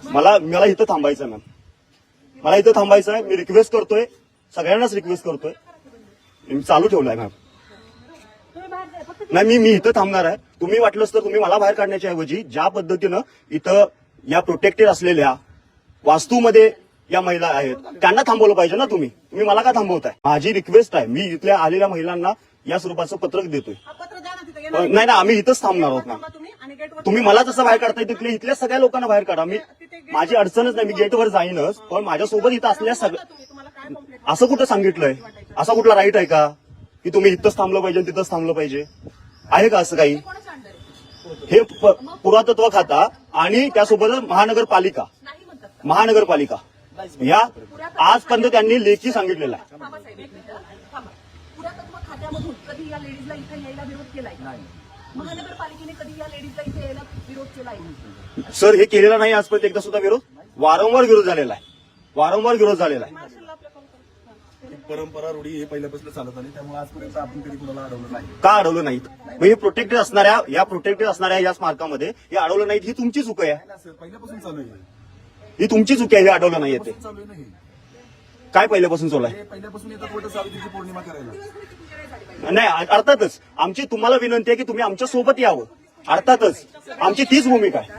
मला इथं थांबायचं आहे मॅम, मला इथं थांबायचं आहे. मी रिक्वेस्ट करतोय, सगळ्यांनाच रिक्वेस्ट करतोय. मी चालू ठेवलाय मॅम. नाही मी इथं थांबणार आहे. तुम्ही वाटलंच तर तुम्ही मला बाहेर काढण्याच्या ऐवजी ज्या पद्धतीनं इथं या प्रोटेक्टेड असलेल्या वास्तूमध्ये या महिला आहेत त्यांना थांबवलं पाहिजे ना. तुम्ही मला का थांबवताय? माझी रिक्वेस्ट आहे, मी इथल्या आलेल्या महिलांना या स्वरूपाचं पत्रक देतोय. नाही आम्ही इथंच थांबणार आहोत ना. तुम्ही मला जसं बाहेर काढताय तिथले इथल्या सगळ्या लोकांना बाहेर काढा. माझी अडचणच नाही, मी गेटवर जाईनच. पण माझ्यासोबत इथं असल्या सगळ्या, असं कुठं सांगितलंय? असा कुठला राईट आहे का की तुम्ही इथंच थांबलं पाहिजे तिथंच थांबलं पाहिजे? आहे का असं काही? हे पुरातत्व खाता आणि त्यासोबत महानगरपालिका या आजपर्यंत त्यांनी लेखी सांगितलेलं आहे. पुरातत्व खात्यामधून कधी या लेडीजला इथे यायला विरोध केलाय? महानगरपालिकेने कधी या लेडीजला इथे यायला विरोध केलाय? सर हे केलेला नाही आजपर्यंत एकदा सुद्धा विरोध. वारंवार विरोध झालेला आहे. परंपरा रूढी हे पहिल्यापासून चालत आली, त्यामुळे आजपर्यंत आपण कधी कुणाला अडवलं नाही. का अडवलं नाहीत? हे प्रोटेक्टेड असणाऱ्या या स्मारकामध्ये हे अडवलं नाहीत, ही तुमची चूक आहे. पहिल्यापासून चालू आहे, ही तुमची चूक आहे. हे अडवलं नाहीये ते चालू आहे. नाही काय पहिल्यापासून चालू आहे? पहिल्यापासून येतात वट सावित्रीची पौर्णिमा करायला. नाही अर्थातच आमची तुम्हाला विनंती आहे की तुम्ही आमच्या सोबत यावं. अर्थातच आमची तीच भूमिका आहे.